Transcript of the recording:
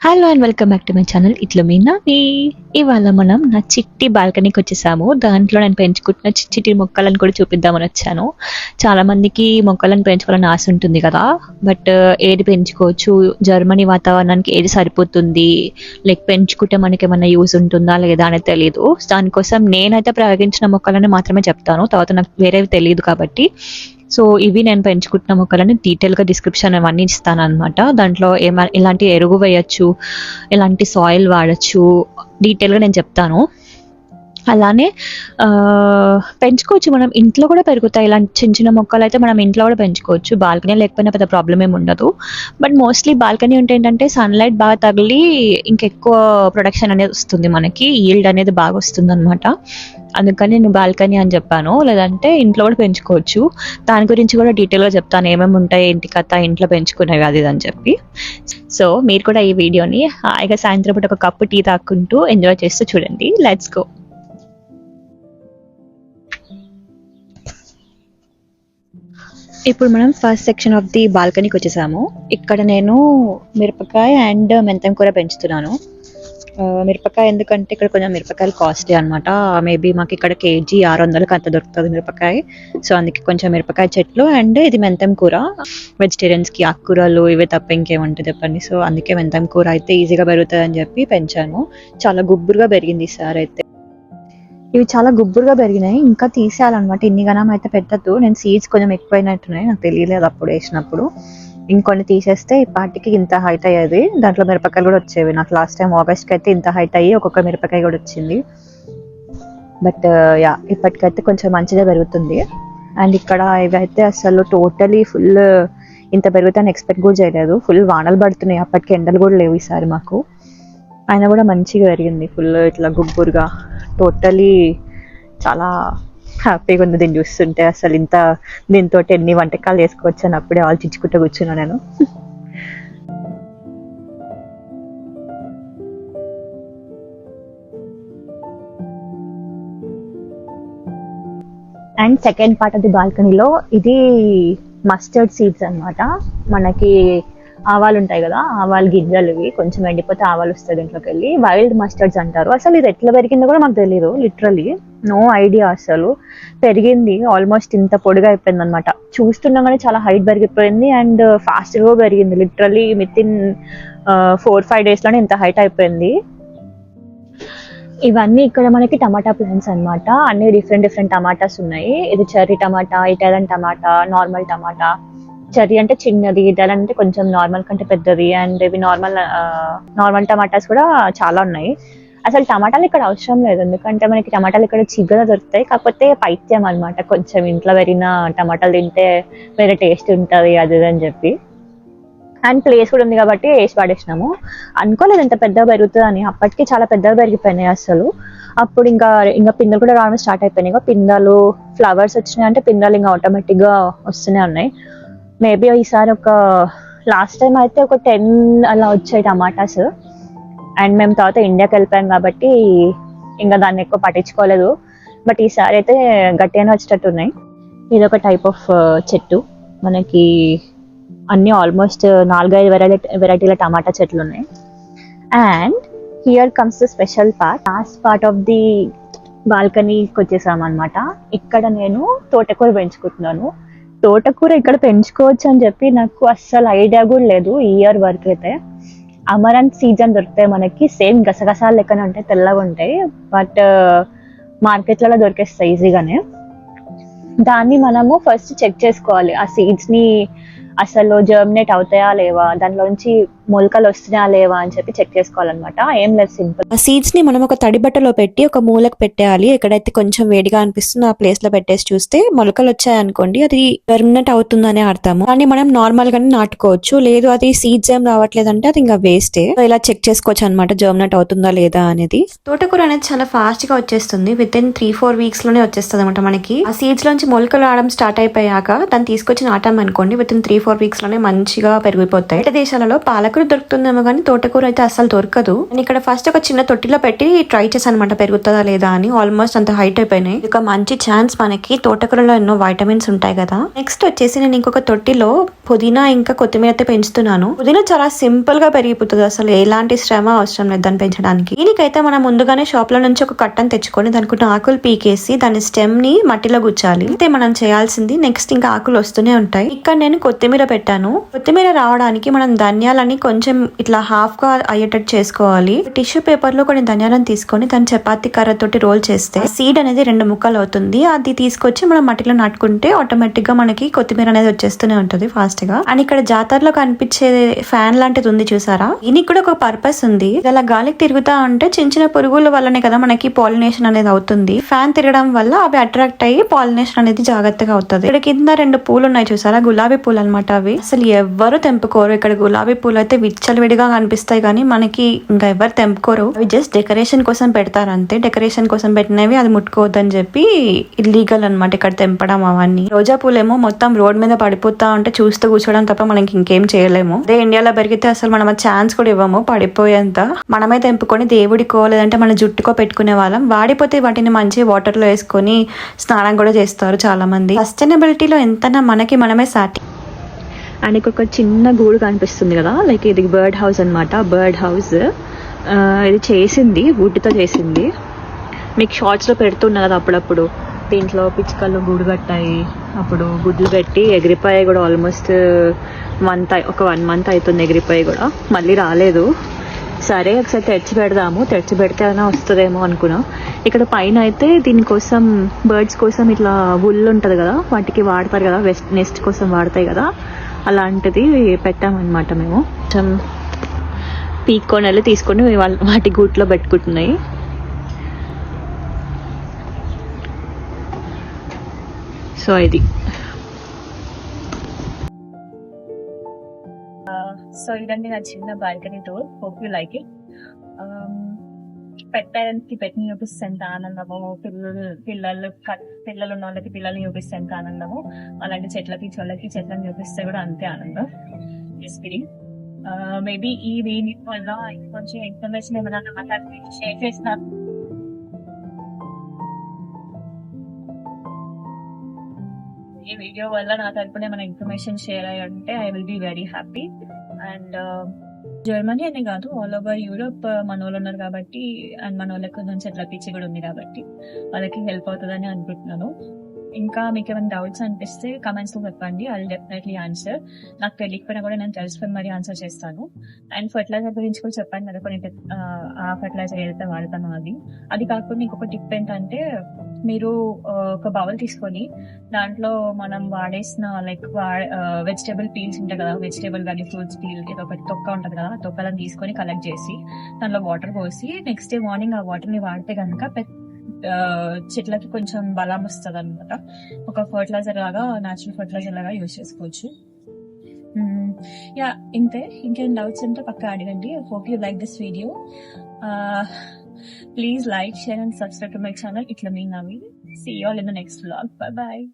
Hello and welcome back to my channel. ఇట్లా మీ నాని. ఇవాళ మనం నా చిట్టి బాల్కనీకి వచ్చేసాము. దాంట్లో నేను పెంచుకుంటున్న చిట్టి మొక్కలను కూడా చూపిద్దామని వచ్చాను. చాలా మందికి మొక్కలను పెంచుకోవాలని ఆశ ఉంటుంది కదా, బట్ ఏది పెంచుకోవచ్చు, జర్మనీ వాతావరణానికి ఏది సరిపోతుంది, లైక్ పెంచుకుంటే మనకి ఏమైనా యూజ్ ఉంటుందా లేదా అనేది తెలియదు. దానికోసం నేనైతే ప్రయోగించిన మొక్కలను మాత్రమే చెప్తాను, తర్వాత నాకు వేరేవి తెలియదు కాబట్టి. సో ఇవి నేను పెంచుకుంటున్న మొక్కలని డీటెయిల్గా డిస్క్రిప్షన్ అవన్నీ ఇస్తాను అనమాట. దాంట్లో ఎలాంటి ఎరువు వేయచ్చు, ఎలాంటి సాయిల్ వాడచ్చు, డీటెయిల్గా నేను చెప్తాను. అలానే పెంచుకోవచ్చు, మనం ఇంట్లో కూడా పెరుగుతాయి. ఇలాంటి చిన్న చిన్న మొక్కలు అయితే మనం ఇంట్లో కూడా పెంచుకోవచ్చు. బాల్కనీ లేకపోయినా పెద్ద ప్రాబ్లం ఏమి ఉండదు. బట్ మోస్ట్లీ బాల్కనీ ఉంటే ఏంటంటే సన్లైట్ బాగా తగిలి ఇంకెక్కువ ప్రొడక్షన్ అనేది వస్తుంది, మనకి ఈల్డ్ అనేది బాగా వస్తుంది అనమాట. అందుకని నేను బాల్కనీ అని చెప్పాను. లేదంటే ఇంట్లో కూడా పెంచుకోవచ్చు. దాని గురించి కూడా డీటెయిల్గా చెప్తాను, ఏమేమి ఉంటాయి, ఏంటి కథ, ఇంట్లో పెంచుకునేవి అది అని చెప్పి. సో మీరు కూడా ఈ వీడియోని హాయిగా సాయంత్రం పూట ఒక కప్పు టీ తాక్కుంటూ ఎంజాయ్ చేస్తూ చూడండి. Let's go. ఇప్పుడు మనం ఫస్ట్ సెక్షన్ ఆఫ్ ది బాల్కనీకి వచ్చేసాము. ఇక్కడ నేను మిరపకాయ అండ్ మెంతం కూర పెంచుతున్నాను. మిరపకాయ ఎందుకంటే ఇక్కడ కొంచెం మిరపకాయలు కాస్ట్లీ అనమాట. మేబీ మాకు ఇక్కడ కేజీ 600కి అంత దొరుకుతుంది మిరపకాయ. సో అందుకే కొంచెం మిరపకాయ చెట్లు అండ్ ఇది మెంతం కూర. వెజిటేరియన్స్కి ఆకుకూరలు ఇవే తప్ప ఇంకేముంటుంది చెప్పండి. సో అందుకే మెంతం కూర అయితే ఈజీగా పెరుగుతుంది అని చెప్పి పెంచాను. చాలా గుబ్బురుగా పెరిగింది ఈసారి అయితే. ఇవి చాలా గుబ్బురుగా పెరిగినాయి, ఇంకా తీసేయాలన్నమాట. ఇన్ని గణం అయితే పెట్టద్దు. నేను సీడ్స్ కొంచెం ఎక్కువైనట్టున్నాయి, నాకు తెలియలేదు అప్పుడు వేసినప్పుడు. ఇంకొన్ని తీసేస్తే ఈ పాటికి ఇంత హైట్ అయ్యేది. దాంట్లో మిరపకాయలు కూడా వచ్చేవి. నాకు లాస్ట్ టైం ఆగస్ట్కి అయితే ఇంత హైట్ అయ్యి ఒక్కొక్క మిరపకాయ కూడా వచ్చింది. బట్ యా ఇప్పటికైతే కొంచెం మంచిగా పెరుగుతుంది. అండ్ ఇక్కడ ఇవైతే అసలు టోటలీ ఫుల్ ఇంత పెరుగుతాను ఎక్స్పెక్ట్ కూడా చేయలేదు. ఫుల్ వానలు పడుతున్నాయి, అప్పటికి ఎండలు కూడా లేవు ఈసారి మాకు. అయినా కూడా మంచిగా పెరిగింది, ఫుల్ ఇట్లా గుబ్బురుగా. టోటలీ చాలా హ్యాపీగా ఉంది దీన్ని చూస్తుంటే. అసలు ఇంత దీంతో ఎన్ని వంటకాలు చేసుకోవచ్చు అని అప్పుడే ఆలోచించుకుంటూ కూర్చున్నా నేను. And second part of the బాల్కనీలో ఇది మస్టర్డ్ సీడ్స్ అన్నమాట. మనకి ఆవాలు ఉంటాయి కదా, ఆవాలు గింజలు, ఇవి కొంచెం ఎండిపోతే ఆవాలు వస్తుంది దీంట్లోకి వెళ్ళి. వైల్డ్ మస్టర్డ్స్ అంటారు. అసలు ఇది ఎట్లా పెరిగిందో కూడా మాకు తెలియదు, లిటరలీ నో ఐడియా. అసలు పెరిగింది, ఆల్మోస్ట్ ఇంత పొడిగా అయిపోయింది అనమాట. చూస్తుండగానే చాలా హైట్ పెరిగిపోయింది అండ్ ఫాస్ట్గా పెరిగింది. లిటరలీ విత్ ఇన్ 4-5 డేస్లోనే ఇంత హైట్ అయిపోయింది. ఇవన్నీ ఇక్కడ మనకి టమాటా ప్లాంట్స్ అనమాట. అన్ని డిఫరెంట్ టమాటాస్ ఉన్నాయి. ఇది చెర్రీ టమాటా, ఇటాలియన్ టమాటా, నార్మల్ టమాటా. చెర్రీ అంటే చిన్నది, ఇటాలియన్ అంటే కొంచెం నార్మల్ కంటే పెద్దది. అండ్ ఇవి నార్మల్ టమాటాస్ కూడా చాలా ఉన్నాయి. అసలు టమాటాలు ఇక్కడ అవసరం లేదు, ఎందుకంటే మనకి టమాటాలు ఇక్కడ చీప్గా దొరుకుతాయి. కాకపోతే పైత్యం అనమాట, కొంచెం ఇంట్లో పెరిగిన టమాటాలు తింటే వేరే టేస్ట్ ఉంటుంది అది అని చెప్పి. అండ్ ప్లేస్ కూడా ఉంది కాబట్టి వేసి పడేసినాము. అనుకోలేదు ఇంత పెద్దగా పెరుగుతుంది అని. అప్పటికి చాలా పెద్దగా పెరిగిపోయినాయి అసలు. అప్పుడు ఇంకా పిందెలు కూడా రావడం స్టార్ట్ అయిపోయినాయి. ఇంకా పిందెలు ఫ్లవర్స్ వచ్చినాయి అంటే పిందెలు ఇంకా ఆటోమేటిక్గా వస్తూనే ఉన్నాయి. మేబీ ఈసారి ఒక లాస్ట్ టైం అయితే ఒక 10 అలా వచ్చాయి టమాటాస్. అండ్ మేము తర్వాత ఇండియాకి వెళ్ళిపోయాం కాబట్టి ఇంకా దాన్ని ఎక్కువ పట్టించుకోలేదు. బట్ ఈసారి అయితే గట్టిగానే వచ్చేటట్టు ఉన్నాయి. ఇది ఒక టైప్ ఆఫ్ చెట్టు. మనకి అన్ని ఆల్మోస్ట్ 4-5 వెరైటీల టమాటా చెట్లు ఉన్నాయి. And here comes the special part, last part of the బాల్కనీకి వచ్చేసాం అనమాట. ఇక్కడ నేను తోటకూర పెంచుకుంటున్నాను. తోటకూర ఇక్కడ పెంచుకోవచ్చు అని చెప్పి నాకు అస్సలు ఐడియా కూడా లేదు ఈ ఇయర్ వరకు అయితే. అమరాంత్ సీడ్స్ అని దొరుకుతాయి మనకి, సేమ్ గసగసాలు లెక్కనే ఉంటాయి, తెల్లగా ఉంటాయి. బట్ మార్కెట్లలో దొరికేస్తాయి ఈజీగానే. దాన్ని మనము ఫస్ట్ చెక్ చేసుకోవాలి, ఆ సీడ్స్ని అసలు జర్మినేట్ అవుతాయా లేవా, దాంట్లోంచి మొలకలు వస్తున్నాయా లేవా అని చెప్పి చెక్ చేసుకోవాలన్నమాట. ఏం లేదు, సింపుల్. ఆ సీడ్స్ ని మనం ఒక తడి బట్టలో పెట్టి ఒక మూలకు పెట్టేయాలి. ఎక్కడైతే కొంచెం వేడిగా అనిపిస్తుందో ఆ ప్లేస్ లో పెట్టేసి చూస్తే మొలకలు వచ్చాయనుకోండి, అది జర్మినేట్ అవుతుందనే అర్థము. కానీ మనం నార్మల్ గానే నాటుకోవచ్చు. లేదు అది సీడ్స్ ఏం రావట్లేదంటే అది ఇంకా వేస్టే. ఇలా చెక్ చేసుకోవచ్చు అనమాట జర్మినేట్ అవుతుందా లేదా అనేది. తోటకూర అనేది చాలా ఫాస్ట్ గా వచ్చేస్తుంది. విత్ ఇన్ 3-4 వీక్స్ లోనే వచ్చేస్తుంది అనమాట. మనకి ఆ సీడ్స్ లోంచి మొలకలు రావడం స్టార్ట్ అయిపోయాక దాన్ని తీసుకొచ్చి నాటాం అనుకోండి, విత్ ఇన్ 3-4 వీక్స్ లోనే మంచిగా పెరిగిపోతాయి. దేశాలలో పాలకు పాలకూర దొరుకుతుందేమో కానీ తోటకూర అయితే అసలు దొరకదు. నేను ఇక్కడ ఫస్ట్ ఒక చిన్న తొట్టిలో పెట్టి ట్రై చేశాను అనమాట పెరుగుతుందా లేదా అని. ఆల్మోస్ట్ అంత హైట్ అయిపోయినాయి. ఇది ఒక మంచి ఛాన్స్ మనకి. తోటకూరలో ఎన్నో వైటమిన్స్ ఉంటాయి కదా. నెక్స్ట్ వచ్చేసి నేను ఇంకొక తొట్టిలో పుదీనా ఇంకా కొత్తిమీర అయితే పెంచుతున్నాను. పుదీనా చాలా సింపుల్ గా పెరిగిపోతుంది, అసలు ఎలాంటి శ్రమ అవసరం లేదు దాన్ని పెంచడానికి. దీనికైతే మనం ముందుగానే షాప్ లో నుంచి ఒక కట్టను తెచ్చుకొని దానికి ఆకులు పీకేసి దాని స్టెమ్ ని మట్టిలో గుచ్చాలి. అయితే మనం చేయాల్సింది. నెక్స్ట్ ఇంకా ఆకులు వస్తూనే ఉంటాయి. ఇక్కడ నేను కొత్తిమీర పెట్టాను. కొత్తిమీర రావడానికి మనం ధనియాలని కొంచెం ఇట్లా హాఫ్ గా అయ్యేటట్టు చేసుకోవాలి. టిష్యూ పేపర్ లో కొన్ని ధనియాలను తీసుకొని దాని చపాతీ కర్ర తోటి రోల్ చేస్తే సీడ్ అనేది 2 ముక్కలు అవుతుంది. అది తీసుకొచ్చి మనం మట్టిలో నాటుకుంటే ఆటోమేటిక్ గా మనకి కొత్తిమీర అనేది వచ్చేస్తూనే ఉంటుంది ఫాస్ట్ గా. అండ్ ఇక్కడ జాతరలో కనిపించే ఫ్యాన్ లాంటిది ఉంది చూసారా, దీనికి కూడా ఒక పర్పస్ ఉంది. అలా గాలికి తిరుగుతా ఉంటే చిన్న చిన్న పురుగుల వల్లనే కదా మనకి పాలినేషన్ అనేది అవుతుంది. ఫ్యాన్ తిరగడం వల్ల అవి అట్రాక్ట్ అయ్యి పాలినేషన్ అనేది జాగ్రత్తగా అవుతుంది. ఇక్కడ కింద 2 పూలు ఉన్నాయి చూసారా, గులాబీ పూలు అనమాట. అవి అసలు ఎవరు తెంపుకోరు. ఇక్కడ గులాబీ పూలు అయితే విచ్చలవిడిగా కనిపిస్తాయి కానీ మనకి ఇంకా ఎవరు తెంపుకోరు. అవి జస్ట్ డెకరేషన్ కోసం పెడతారు అంతే. డెకరేషన్ కోసం పెట్టినవి అది ముట్టుకోవద్దని చెప్పి ఇల్లీగల్ అనమాట ఇక్కడ తెంపడం అవన్నీ. రోజా పూలేమో మొత్తం రోడ్ మీద పడిపోతా ఉంటే చూస్తూ కూర్చోవడం తప్ప మనకి ఇంకేం చేయలేము. అదే ఇండియాలో పెరిగితే అసలు మనం ఛాన్స్ కూడా ఇవ్వము పడిపోయేంత. మనమే తెంపుకొని దేవుడికో లేదంటే మన జుట్టుకో పెట్టుకునే వాళ్ళం. వాడిపోతే వాటిని మంచి వాటర్ లో వేసుకొని స్నానం కూడా చేస్తారు చాలా మంది. సస్టైనబిలిటీలో ఎంతనా మనకి మనమే సాటి. అండ్ ఒక చిన్న గూడు కనిపిస్తుంది కదా, లైక్ ఇది బర్డ్ హౌస్ అనమాట. బర్డ్ హౌస్ ఇది చేసింది వుడ్తో చేసింది. మీకు షార్ట్స్లో పెడుతున్నా కదా అప్పుడప్పుడు. దీంట్లో పిచ్చుకలు గూడు కట్టాయి, అప్పుడు గుడ్లు పెట్టి ఎగిరిపోయాయి కూడా. ఆల్మోస్ట్ ఒక 1 మంత్ అవుతుంది ఎగిరిపోయి కూడా, మళ్ళీ రాలేదు. సరే ఒకసారి తెచ్చి పెడదాము, తెచ్చి పెడితే అయినా వస్తుందేమో అనుకున్నా. ఇక్కడ పైన అయితే దీనికోసం బర్డ్స్ కోసం ఇట్లా వుల్ ఉంటుంది కదా, వాటికి వాడతారు కదా, నెస్ట్ కోసం వాడతాయి కదా, అలాంటిది పెట్టామన్నమాట మేము. కొంచెం పీక్కొని వెళ్ళి తీసుకొని వాటి గూట్లో పెట్టుకుంటున్నాయి. సో ఇది సో ఇదండి నా చిన్న balcony tour. Hope you like it. పెట్టడానికి పెట్టిన చూపిస్తే ఎంత ఆనందము, పిల్లలు ఉన్న వాళ్ళకి పిల్లల్ని చూపిస్తే ఎంత ఆనందము, అలాంటి చెట్లను చూపిస్తే కూడా అంతే ఆనందం. మేబీ ఈ వీడియో వల్ల కొంచెం ఇన్ఫర్మేషన్ ఏమైనా షేర్ చేసిన ఈ వీడియో వల్ల నా తరపున ఏమైనా ఇన్ఫర్మేషన్ షేర్ అయ్యి ఉంటే I will be very happy. And Germany అనే కాదు, ఆల్ ఓవర్ యూరోప్ మన వాళ్ళు ఉన్నారు కాబట్టి, అండ్ మన వాళ్ళకి నుంచి అట్లా పిచ్చి కూడా ఉంది కాబట్టి వాళ్ళకి హెల్ప్ అవుతుందని అనుకుంటున్నాను. ఇంకా మీకు ఏమైనా డౌట్స్ అనిపిస్తే కమెంట్స్ లో చెప్పండి, ఐ విల్ డెఫినెట్లీ ఆన్సర్. నాకు తెలియకపోయినా కూడా నేను తెలుసుకొని మరీ ఆన్సర్ చేస్తాను. అండ్ ఫర్టిలైజర్ గురించి కూడా చెప్పాను కదా, కొన్ని ఆ ఫర్టిలైజర్ ఏదైతే వాడతానో అది కాకుండా ఇంకొక టిప్ ఏంటంటే, మీరు ఒక బౌల్ తీసుకొని దాంట్లో మనం వాడేసిన లైక్ వెజిటేబుల్ పీల్స్ ఉంటాయి కదా, వెజిటేబుల్ కానీ ఫ్రూట్స్ పీల్ ఏదో ఒకటి తొక్క ఉంటుంది కదా, ఆ తొక్కలను తీసుకొని కలెక్ట్ చేసి దాంట్లో వాటర్ పోసి నెక్స్ట్ డే మార్నింగ్ ఆ వాటర్ ని వాడితే కనుక చెట్లకి కొంచెం బలం వస్తుంది అనమాట. ఒక ఫర్టిలైజర్ లాగా, న్యాచురల్ ఫర్టిలైజర్ లాగా యూజ్ చేసుకోవచ్చు. యా, ఇంతే. ఇంకేం డౌట్స్ ఉంటే పక్కా అడగండి. Hope you like this video. Please like, share and subscribe to my channel. Itla me Navi. See you all in the next vlog. Bye bye.